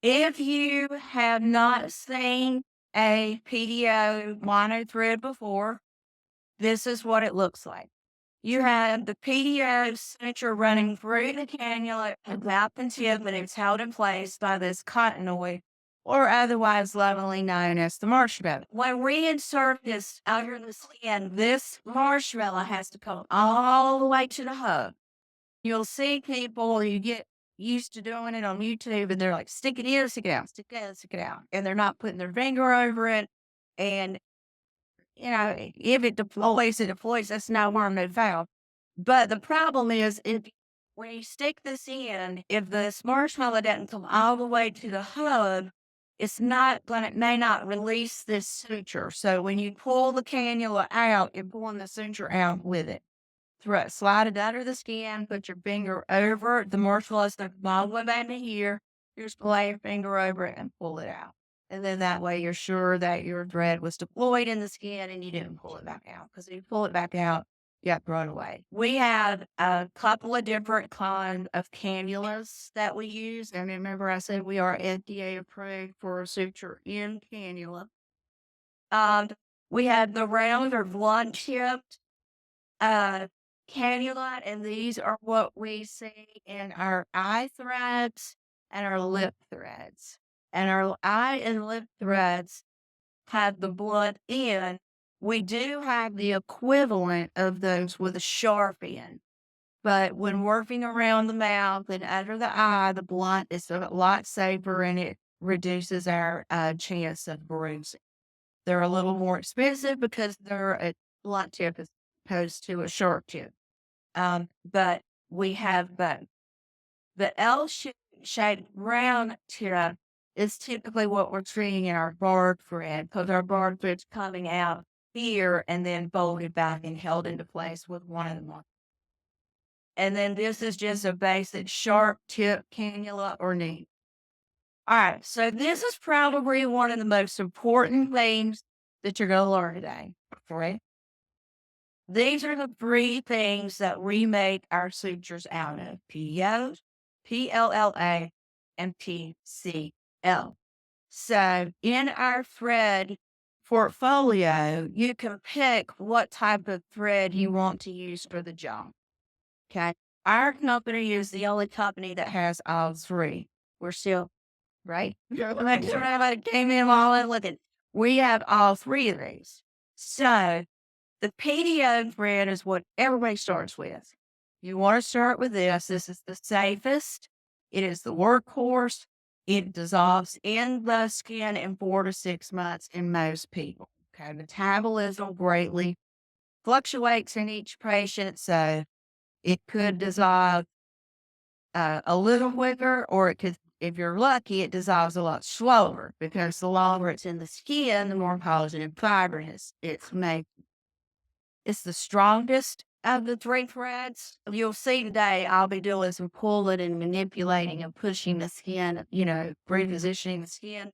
If you have not seen a PDO mono thread before, this is what it looks like. You have the PDO suture running through the cannula about the tip, and it's held in place by this cotonoid, or otherwise lovingly known as the marshmallow. When we insert this under the skin, this marshmallow has to come all the way to the hub. You'll see people, you get used to doing it on YouTube, and they're like, stick it in, stick it out, stick it in, stick it out. And they're not putting their finger over it. And, if it deploys, it deploys. That's no harm, no foul. But the problem is, if when you stick this in, if this marshmallow doesn't come all the way to the hub, it's not going to, may not release this suture. So when you pull the cannula out, you're pulling the suture out with it. Slide it under the skin, put your finger over the marshmallow, stuck all the way back to here. You just lay your finger over it and pull it out. And then that way you're sure that your thread was deployed in the skin and you didn't pull it back out. Because if you pull it back out, you got thrown away. We have a couple of different kinds of cannulas that we use. And remember, I said we are FDA approved for suture in cannula. We have the round or blunt tipped cannula, and these are what we see in our eye threads and our lip threads. And our eye and lip threads have the blunt end. We do have the equivalent of those with a sharp end. But when working around the mouth and under the eye, the blunt is a lot safer and it reduces our chance of bruising. They're a little more expensive because they're a blunt tip as opposed to a sharp tip. But we have both. The L-shaped round tip is typically what we're treating in our barred thread, because our barred thread's coming out here and then folded back and held into place with one of them. And then this is just a basic sharp tip cannula or needle. All right, so this is probably one of the most important things that you're going to learn today, right? These are the three things that we make our sutures out of: PDO, PLLA, and PCL. So in our thread portfolio, you can pick what type of thread you want to use for the job. Okay. Our company is the only company that has all three. We're still, right? Make sure everybody came in all in looking. We have all three of these. So the PDO thread is what everybody starts with. You want to start with this. This is the safest. It is the workhorse. It dissolves in the skin in 4 to 6 months in most people. Okay, metabolism greatly fluctuates in each patient, so it could dissolve a little quicker, or it could, if you're lucky, it dissolves a lot slower because the longer it's in the skin, the more collagen and fiber it's made. It's the strongest of the three threads. You'll see today I'll be doing some pulling and manipulating and pushing the skin, repositioning the skin.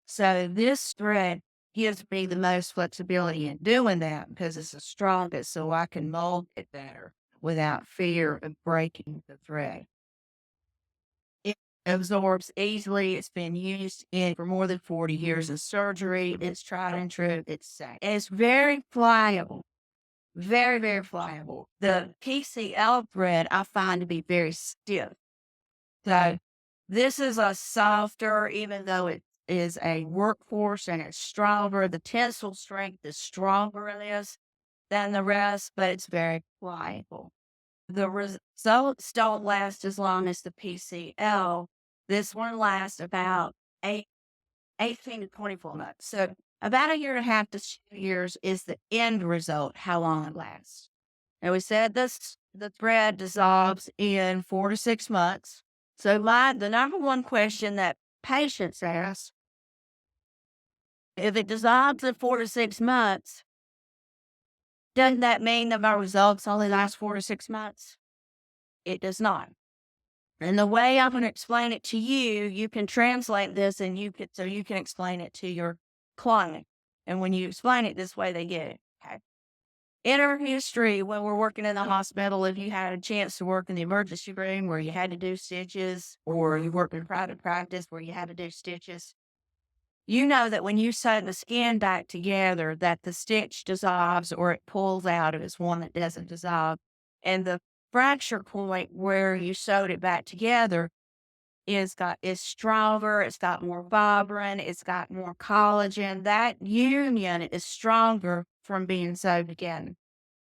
So this thread gives me the most flexibility in doing that because it's the strongest, so I can mold it better without fear of breaking the thread. It absorbs easily. It's been used for more than 40 years in surgery. It's tried and true. It's safe. It's very pliable. Very, very pliable. The PCL thread I find to be very stiff. So this is a softer, even though it is a workforce and it's stronger. The tensile strength is stronger in this than the rest, but it's very pliable. The results don't last as long as the PCL. This one lasts about 18 to 24 months. So about a year and a half to 2 years is the end result, how long it lasts. And we said the thread dissolves in 4 to 6 months. So the number one question that patients ask, if it dissolves in 4 to 6 months, doesn't that mean that my results only last 4 to 6 months? It does not. And the way I'm going to explain it to you, you can translate this and you can explain it to your client. And when you explain it this way, they get it. Okay. in our history, when we're working in the hospital, if you had a chance to work in the emergency room where you had to do stitches, or you worked in private practice where you had to do stitches, you know that when you sew the skin back together, that the stitch dissolves or it pulls out if it's one that doesn't dissolve. And the fracture point where you sewed it back together is stronger, it's got more fibrin, it's got more collagen. That union is stronger from being sewed together.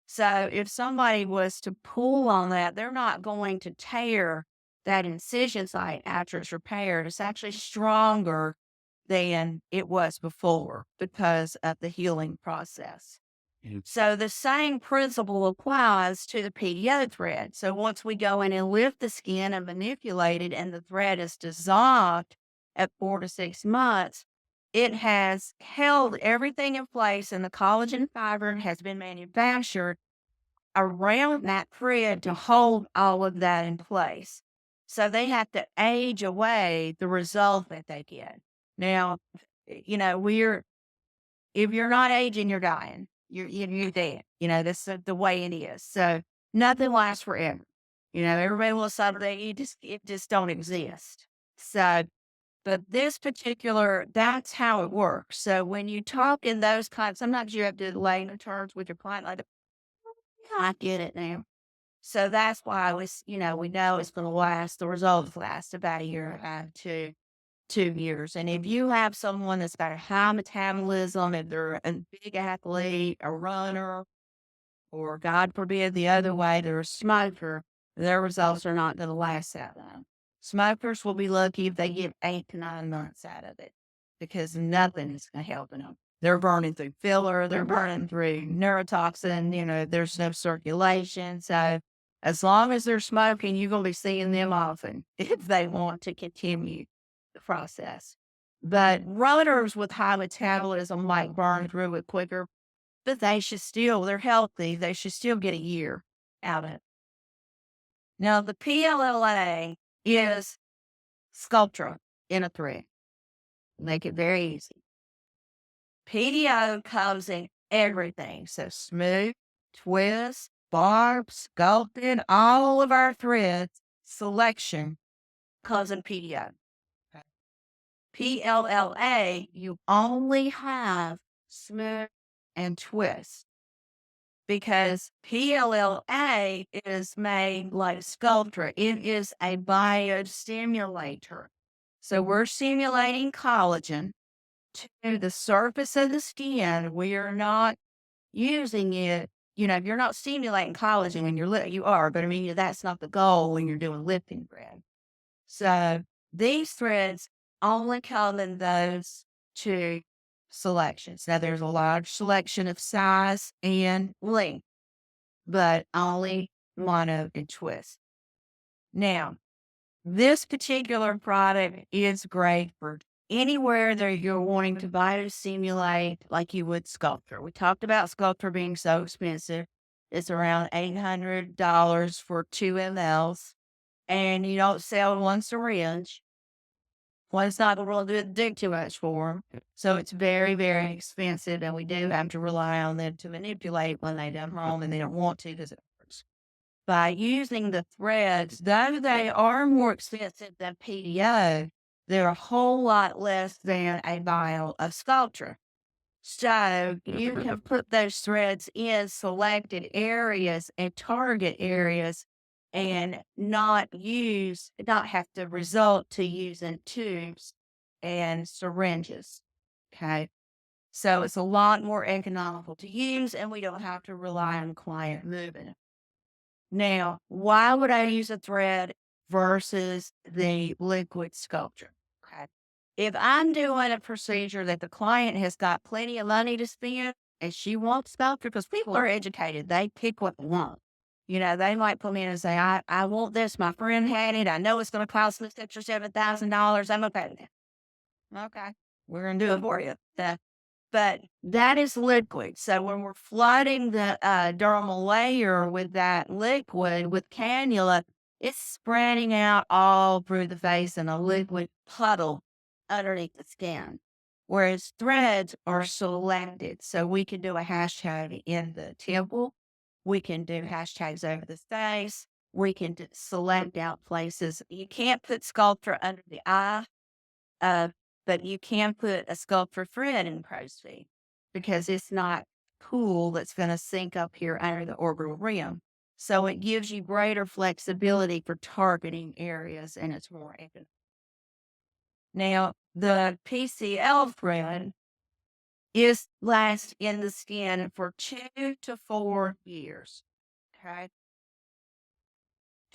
So if somebody was to pull on that, they're not going to tear that incision site after it's repaired. It's actually stronger than it was before because of the healing process. So the same principle applies to the PDO thread. So once we go in and lift the skin and manipulate it and the thread is dissolved at 4 to 6 months, it has held everything in place and the collagen fiber has been manufactured around that thread to hold all of that in place. So they have to age away the result that they get. Now, if you're not aging, you're dying. You're dead. This is the way it is. So nothing lasts forever. Everybody will someday it just don't exist. So, but this particular, that's how it works. So when you talk in those kinds, sometimes you have to layman terms with your client, like, I get it now. So that's why we know it's going to last. The results last about a year and a half to 2 years. And if you have someone that's got a high metabolism, if they're a big athlete, a runner, or God forbid the other way, they're a smoker, their results are not going to last that long. Smokers will be lucky if they get 8 to 9 months out of it because nothing is going to help them. They're burning through filler, they're burning through neurotoxin, there's no circulation. So as long as they're smoking, you're going to be seeing them often if they want to continue the process. But runners with high metabolism might burn through it quicker, but they're healthy. They should still get a year out of it. Now, the PLLA is Sculptra in a thread. Make it very easy. PDO comes in everything. So smooth, twist, barb, sculpted, all of our threads selection comes in PDO. PLLA, you only have smooth and twist because PLLA is made like Sculptra. It is a biostimulator. So we're stimulating collagen to the surface of the skin. We are not using it. You're not stimulating collagen when you are, but I mean, that's not the goal when you're doing lifting thread. So these threads only come in those two selections. Now, there's a large selection of size and length, but only mono and twist. Now, this particular product is great for anywhere that you're wanting to biostimulate like you would Sculptra. We talked about Sculptra being so expensive. It's around $800 for 2 mLs, and you don't sell one syringe. One's not going to do too much for them. So it's very, very expensive, and we do have to rely on them to manipulate when they come home and they don't want to because it hurts. By using the threads, though they are more expensive than PDO, they're a whole lot less than a vial of Sculptra. So you can put those threads in selected areas and target areas and not have to result to using tubes and syringes. Okay. So it's a lot more economical to use and we don't have to rely on client movement. Now, why would I use a thread versus the liquid Sculptra? Okay. If I'm doing a procedure that the client has got plenty of money to spend and she wants Sculptra, because people are educated, they pick what they want. They might come in and say, I want this. My friend had it. I know it's going to cost me $6,000 or $7,000. I'm okay with that. Okay. We're going to do it for you. But that is liquid. So when we're flooding the dermal layer with that liquid with cannula, it's spreading out all through the face in a liquid puddle underneath the skin. whereas threads are selected. So we can do a hashtag in the temple. We can do hashtags over the face. We can select out places. You can't put sculpture under the eye, uh, but you can put a sculpture thread in crow's feet because it's not cool that's going to sink up here under the orbital rim. So it gives you greater flexibility for targeting areas and it's more economical. Now, the PCL thread is lasts in the skin for 2 to 4 years. Okay.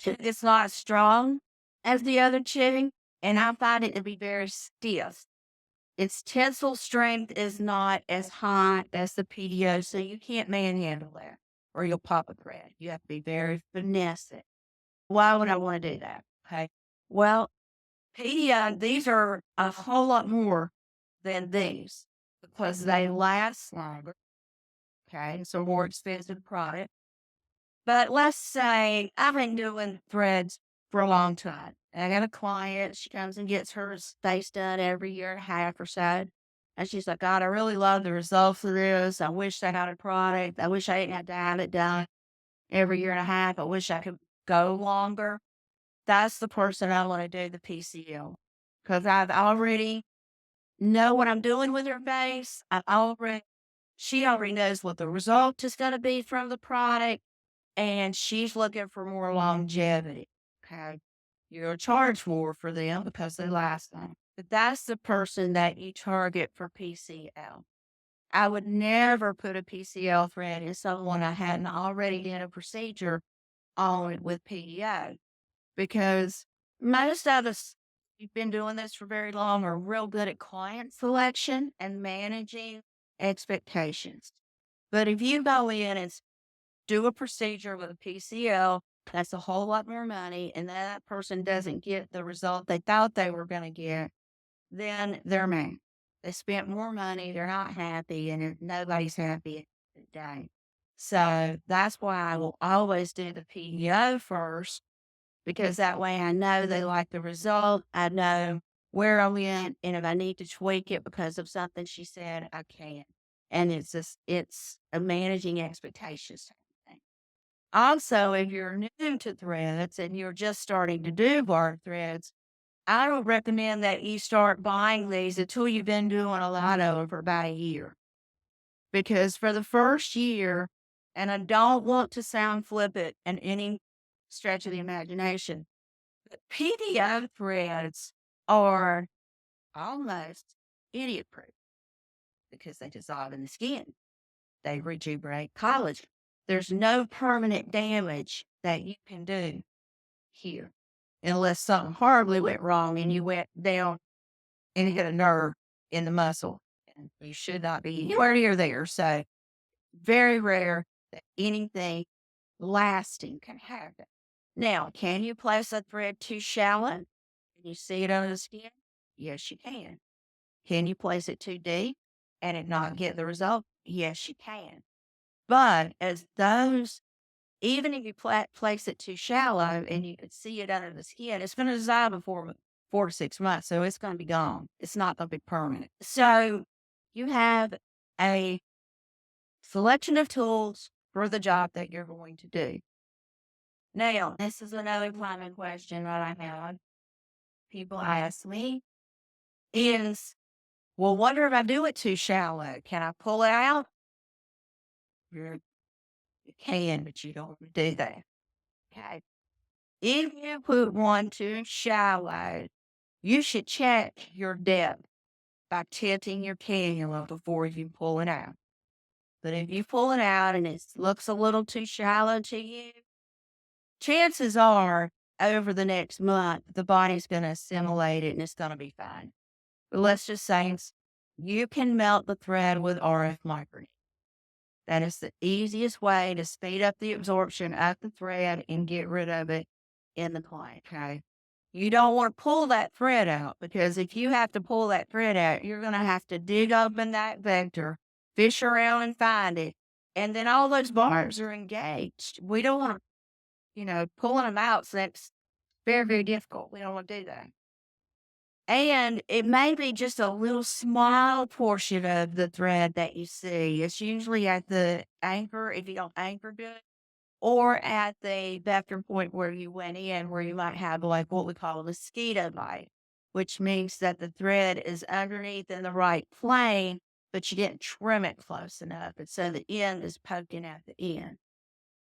It's not as strong as the other chipping, and I find it to be very stiff. Its tensile strength is not as high as the PDO, so you can't manhandle that or you'll pop a thread. You have to be very finesse it. Why would I want to do that? Okay. Well, PDO, these are a whole lot more than these because they last longer. Okay. It's a more expensive product. But let's say I've been doing threads for a long time. I got a client, she comes and gets her face done every year and a half or so. And she's like, God, I really love the results of this. I wish I had a product. I wish I didn't have to have it done every year and a half. I wish I could go longer. That's the person I want to do the PCL because I've already know what I'm doing with her face. She already knows what the result is going to be from the product and she's looking for more longevity. Okay. You'll charge more for them because they last long. But that's the person that you target for PCL. I would never put a PCL thread in someone I hadn't already done a procedure on it with PDO because most of us, you've been doing this for very long, are real good at client selection and managing expectations. But if you go in and do a procedure with a PCL, that's a whole lot more money, and that person doesn't get the result they thought they were going to get, then they're mad. They spent more money, they're not happy, and nobody's happy at the day. So that's why I will always do the PDO first, because that way I know they like the result. I know where I went, and if I need to tweak it because of something she said, I can. And it's a managing expectations thing. Also, if you're new to threads and you're just starting to do bark threads, I don't recommend that you start buying these until you've been doing a lot of them for about a year. Because for the first year, and I don't want to sound flippant in any stretch of the imagination, but PDO threads are almost idiot proof because they dissolve in the skin. They rejuvenate collagen. There's no permanent damage that you can do here unless something horribly went wrong and you went down and hit a nerve in the muscle. And you should not be anywhere near there. So very rare that anything lasting can happen. Now, can you place a thread too shallow? Can you see it under the skin? Yes, you can. Can you place it too deep and it not get the result? Yes, you can. But as those, even if you place it too shallow and you can see it under the skin, it's going to dissolve in 4 to 6 months. So it's going to be gone. It's not going to be permanent. So you have a selection of tools for the job that you're going to do. Now, this is another common question that I have. People ask me is, well, what if I do it too shallow? Can I pull it out? You can, but you don't do that. Okay. If you put one too shallow, you should check your depth by tilting your cannula before you pull it out. But if you pull it out and it looks a little too shallow to you, chances are over the next month, the body's going to assimilate it and it's going to be fine. But let's just say you can melt the thread with RF microneedling. That is the easiest way to speed up the absorption of the thread and get rid of it in the client. Okay. You don't want to pull that thread out because if you have to pull that thread out, you're going to have to dig open that vector, fish around and find it. And then all those barbs are engaged. We don't want to, pulling them out. So that's very, very difficult. We don't want to do that. And it may be just a little small portion of the thread that you see. It's usually at the anchor, if you don't anchor good, or at the vector point where you went in, where you might have like what we call a mosquito bite, which means that the thread is underneath in the right plane, but you didn't trim it close enough. And so the end is poking at the end.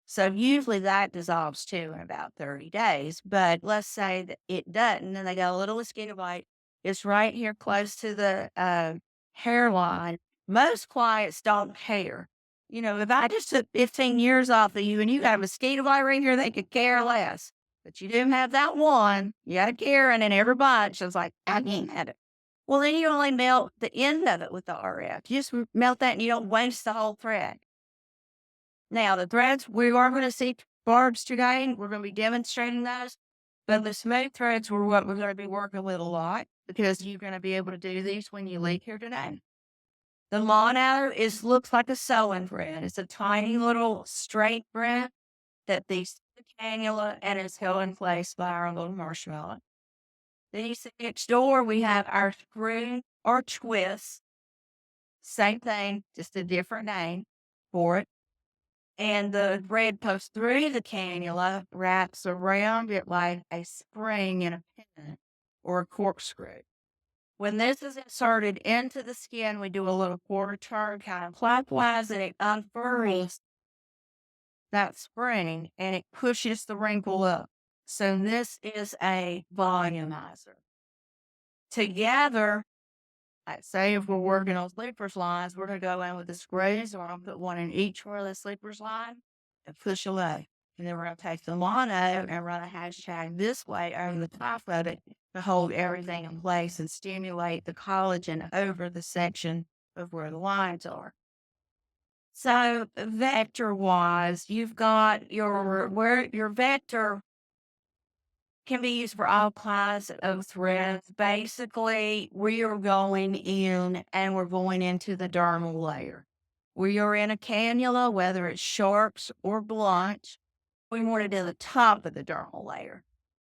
So usually that dissolves too in about 30 days. But let's say that it doesn't, and they got a little mosquito bite. It's right here close to the hairline. Most clients don't care. You know, if I just took 15 years off of you and you got a mosquito bite right here, they could care less. But you do have that one, you got to care, and then every bunch is like, I can't have it. Well, then you only melt the end of it with the RF. You just melt that and you don't waste the whole thread. Now, the threads, we are going to see barbs today. We're going to be demonstrating those. But the smooth threads were what we're going to be working with a lot because you're going to be able to do these when you leave here today. The mono looks like a sewing thread. It's a tiny little straight thread that feeds the cannula and is held in place by our little marshmallow. Then you see next door, we have our screw or twist. Same thing, just a different name for it. And the thread goes through the cannula, wraps around it like a spring in a pin or a corkscrew. When this is inserted into the skin, we do a little quarter turn kind of clockwise and it unfurls that spring and it pushes the wrinkle up. So this is a volumizer. Together, I'd say if we're working on sleepers lines, we're going to go in with the screws. We're going to put one in each one of the sleepers line and push away. And then we're going to take the mono and run a hashtag this way over the top of it to hold everything in place and stimulate the collagen over the section of where the lines are. So vector-wise, you've got your vector can be used for all kinds of threads. Basically, we are going in and we're going into the dermal layer. We are in a cannula, whether it's sharps or blunt. We want it in the top of the dermal layer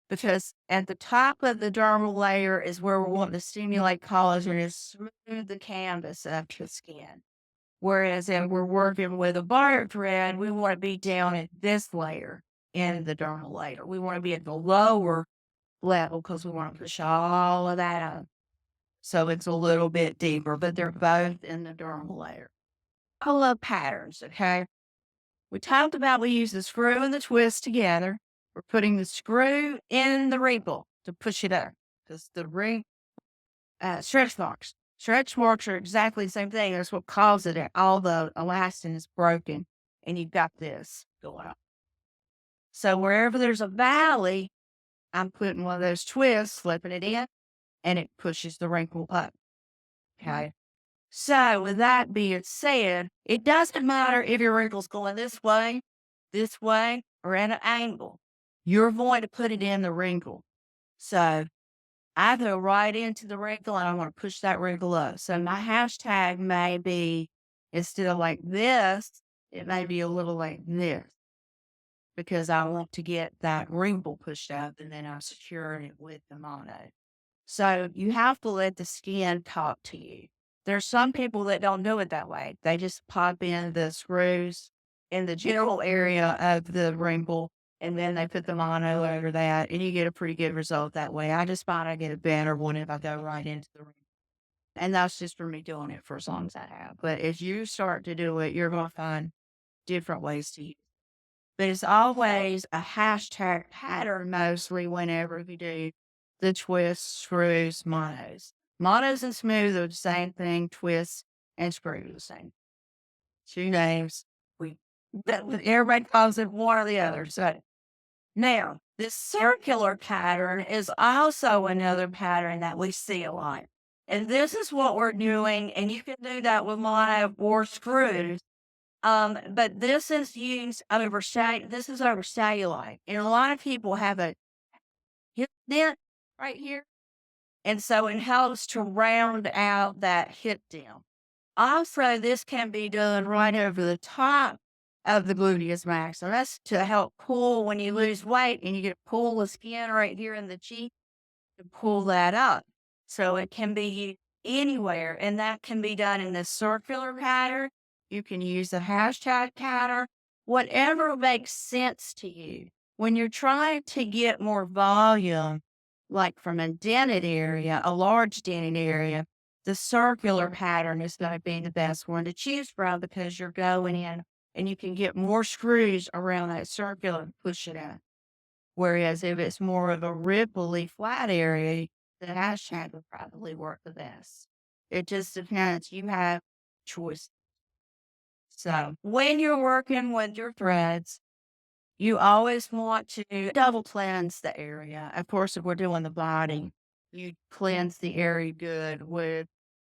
because at the top of the dermal layer is where we want to stimulate collagen and smooth the canvas of the skin. Whereas if we're working with a barb thread, we want to be down at this layer in the dermal layer. We want to be at the lower level because we want to push all of that up. So it's a little bit deeper, but they're both in the dermal layer. I love patterns, okay? We talked about we use the screw and the twist together. We're putting the screw in the wrinkle to push it up because the stretch marks. Stretch marks are exactly the same thing. That's what causes it. All the elastin is broken and you've got this going on. So wherever there's a valley, I'm putting one of those twists, slipping it in, and it pushes the wrinkle up. Okay. So with that being said, it doesn't matter if your wrinkle's going this way, or at an angle. You're going to put it in the wrinkle. So I go right into the wrinkle and I want to push that wrinkle up. So my hashtag may be, instead of like this, it may be a little like this because I want to get that wrinkle pushed up and then I'm securing it with the mono. So you have to let the skin talk to you. There's some people that don't do it that way. They just pop in the screws in the general area of the wrinkle and then they put the mono over that and you get a pretty good result that way. I just find I get a better one if I go right into the wrinkle. And that's just for me doing it for as long as I have. But as you start to do it, you're going to find different ways to use it. But it's always a hashtag pattern mostly whenever you do the twists, screws, monos. Monos and smooth are the same thing, twists and screws are the same. Two names. Everybody calls it one or the other. So now, this circular pattern is also another pattern that we see a lot. And this is what we're doing, and you can do that with mono or screws. But this is used over cellulite. And a lot of people have a hip dent right here. And so it helps to round out that hip dent. Also, this can be done right over the top of the gluteus maximus. And that's to help pull when you lose weight and you get to pull the skin right here in the cheek to pull that up. So it can be anywhere, and that can be done in the circular pattern. You can use the hashtag pattern, whatever makes sense to you. When you're trying to get more volume, like from a dented area, a large dented area, the circular pattern is going to be the best one to choose from because you're going in and you can get more screws around that circular and push it out. Whereas if it's more of a ripply flat area, the hashtag would probably work the best. It just depends. You have choice. So when you're working with your threads, you always want to double cleanse the area. Of course, if we're doing the body, you cleanse the area good with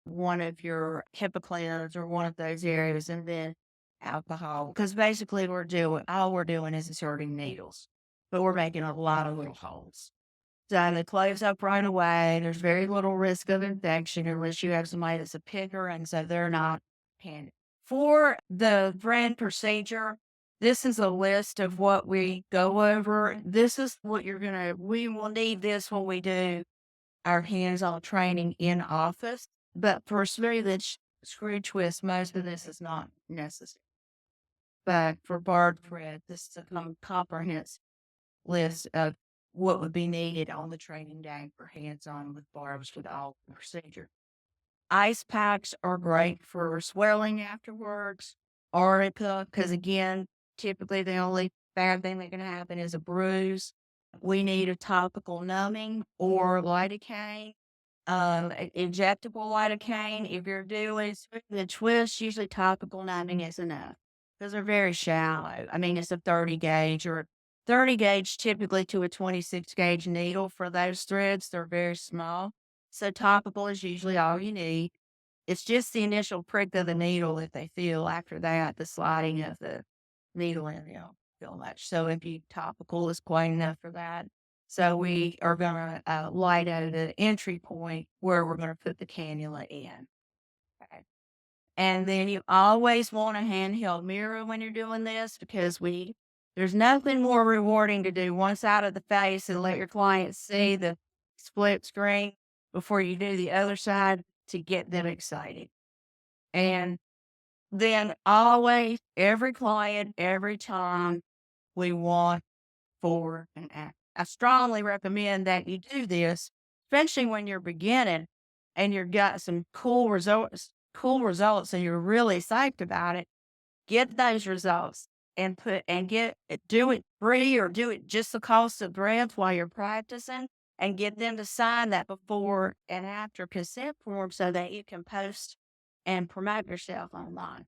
one of your HIPAA cleaners or one of those areas and then alcohol. Because basically all we're doing is inserting needles, but we're making a lot of little holes. So they close up right away. There's very little risk of infection unless you have somebody that's a picker, and so they're not handy. For the thread procedure, this is a list of what we go over. This is what we will need this when we do our hands-on training in office. But for smooth and screw twist, most of this is not necessary. But for barred thread, this is a comprehensive list of what would be needed on the training day for hands-on with barbs with all the procedure. Ice packs are great for swelling afterwards, Orica, because again, typically the only bad thing that can happen is a bruise. We need a topical numbing or lidocaine, injectable lidocaine. If you're doing the twist, usually topical numbing is enough because they're very shallow. I mean, it's a 30 gauge or 30 gauge typically to a 26 gauge needle for those threads. They're very small. So topical is usually all you need. It's just the initial prick of the needle that they feel. After that, the sliding of the needle in, feel much. So if you topical is quite enough for that. So we are going to light at the entry point where we're going to put the cannula in. Okay. And then you always want a handheld mirror when you're doing this because there's nothing more rewarding to do one side of the face and let your client see the split screen before you do the other side to get them excited. And then always, every client, every time we want for an act. I strongly recommend that you do this, especially when you're beginning and you've got some cool results and you're really psyched about it. Get those results and do it free or do it just the cost of breath while you're practicing and get them to sign that before and after consent form so that you can post and promote yourself online.